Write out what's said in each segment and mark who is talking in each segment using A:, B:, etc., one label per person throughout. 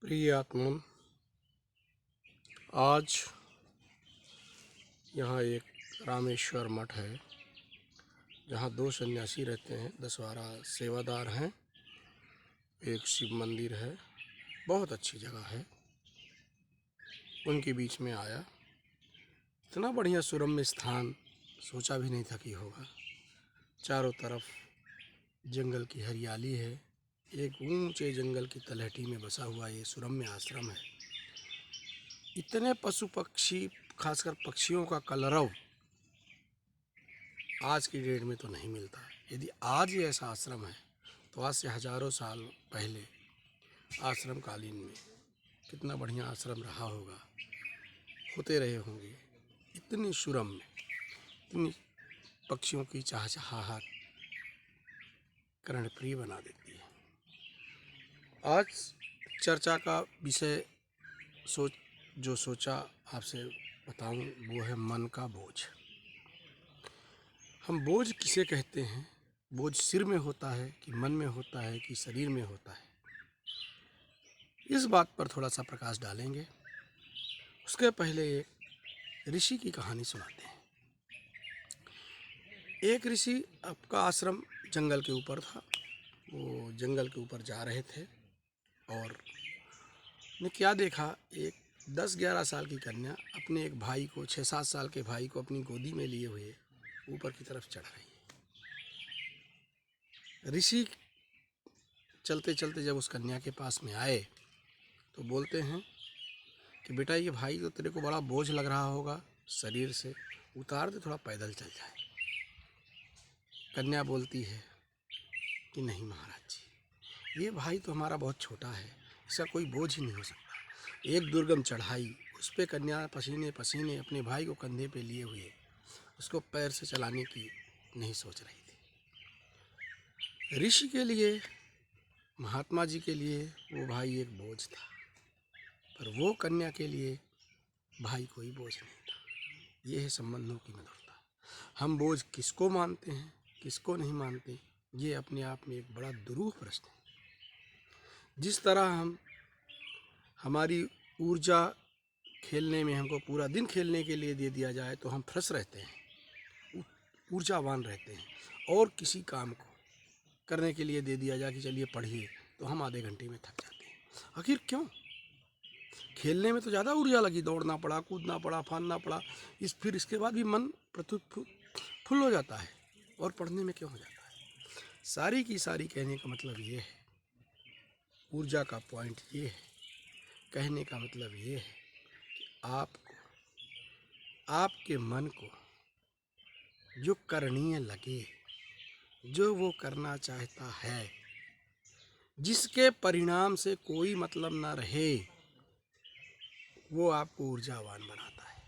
A: प्रिय आत्मन, आज यहाँ एक रामेश्वर मठ है जहाँ 2 सन्यासी रहते हैं, 10-12 सेवादार हैं। एक शिव मंदिर है, बहुत अच्छी जगह है। उनके बीच में आया, इतना बढ़िया सुरम्य स्थान सोचा भी नहीं था कि होगा। चारों तरफ जंगल की हरियाली है। एक ऊंचे जंगल की तलहटी में बसा हुआ ये सुरम्य आश्रम है। इतने पशु पक्षी, खासकर पक्षियों का कलरव आज की डेट में तो नहीं मिलता। यदि आज ही ऐसा आश्रम है तो आज से हजारों साल पहले आश्रम कालीन में कितना बढ़िया आश्रम रहा होगा, होते रहे होंगे। इतनी सुरम्य, इतनी पक्षियों की चहचहाहट कर्णप्रिय बना देती है। आज चर्चा का विषय जो सोचा आपसे बताऊं वो है मन का बोझ। हम बोझ किसे कहते हैं? बोझ सिर में होता है कि मन में होता है कि शरीर में होता है? इस बात पर थोड़ा सा प्रकाश डालेंगे। उसके पहले एक ऋषि की कहानी सुनाते हैं। एक ऋषि, आपका आश्रम जंगल के ऊपर था। वो जंगल के ऊपर जा रहे थे और ने क्या देखा, एक 10-11 साल की कन्या अपने एक भाई को, 6-7 साल के भाई को अपनी गोदी में लिए हुए ऊपर की तरफ चढ़ रही है। ऋषि चलते चलते जब उस कन्या के पास में आए तो बोलते हैं कि बेटा, ये भाई तो तेरे को बड़ा बोझ लग रहा होगा, शरीर से उतार दे, थोड़ा पैदल चल जाए। कन्या बोलती है कि नहीं महाराज जी, ये भाई तो हमारा बहुत छोटा है, इसका कोई बोझ ही नहीं हो सकता। एक दुर्गम चढ़ाई, उस पर कन्या पसीने पसीने अपने भाई को कंधे पे लिए हुए उसको पैर से चलाने की नहीं सोच रही थी। ऋषि के लिए, महात्मा जी के लिए वो भाई एक बोझ था, पर वो कन्या के लिए भाई कोई बोझ नहीं था। ये है संबंधों की मधुरता। हम बोझ किसको मानते हैं, किसको नहीं मानते, ये अपने आप में एक बड़ा दुरूह प्रश्न है। जिस तरह हमारी ऊर्जा खेलने में, हमको पूरा दिन खेलने के लिए दे दिया जाए तो हम फ्रेश रहते हैं, ऊर्जावान रहते हैं। और किसी काम को करने के लिए दे दिया जाए कि चलिए पढ़िए, तो हम आधे घंटे में थक जाते हैं। आखिर क्यों? खेलने में तो ज़्यादा ऊर्जा लगी, दौड़ना पड़ा, कूदना पड़ा, फानना पड़ा, फिर इसके बाद भी मन फुल हो जाता है। और पढ़ने में क्यों हो जाता है? सारी की सारी कहने का मतलब ये है, ऊर्जा का पॉइंट ये है, कहने का मतलब ये है कि आपको, आपके मन को जो करणीय लगे, जो वो करना चाहता है, जिसके परिणाम से कोई मतलब ना रहे, वो आपको ऊर्जावान बनाता है।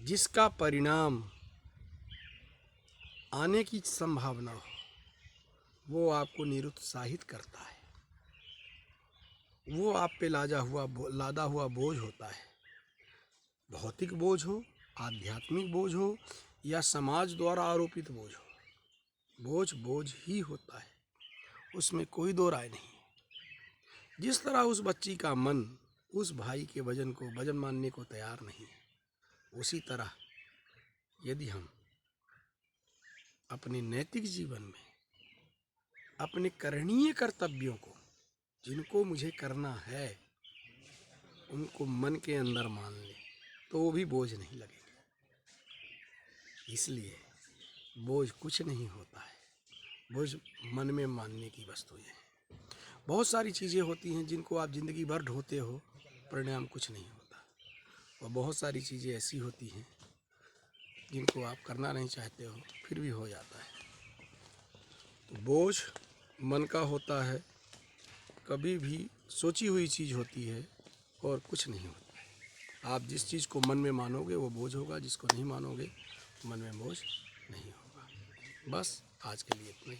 A: जिसका परिणाम आने की संभावना हो, वो आपको निरुत्साहित करता है। वो आप पे लादा हुआ बोझ होता है। भौतिक बोझ हो, आध्यात्मिक बोझ हो या समाज द्वारा आरोपित बोझ हो, बोझ बोझ ही होता है, उसमें कोई दो राय नहीं। जिस तरह उस बच्ची का मन उस भाई के वजन मानने को तैयार नहीं है, उसी तरह यदि हम अपने नैतिक जीवन में अपने करणीय कर्तव्यों को, जिनको मुझे करना है, उनको मन के अंदर मान लें तो वो भी बोझ नहीं लगेगा। इसलिए बोझ कुछ नहीं होता है, बोझ मन में मानने की वस्तुएं हैं। बहुत सारी चीज़ें होती हैं जिनको आप ज़िंदगी भर ढोते हो, परिणाम कुछ नहीं होता। और बहुत सारी चीज़ें ऐसी होती हैं जिनको आप करना नहीं चाहते हो, फिर भी हो जाता है। तो बोझ मन का होता है, कभी भी सोची हुई चीज़ होती है और कुछ नहीं होता है। आप जिस चीज़ को मन में मानोगे वो बोझ होगा, जिसको नहीं मानोगे मन में बोझ नहीं होगा। बस आज के लिए इतना ही।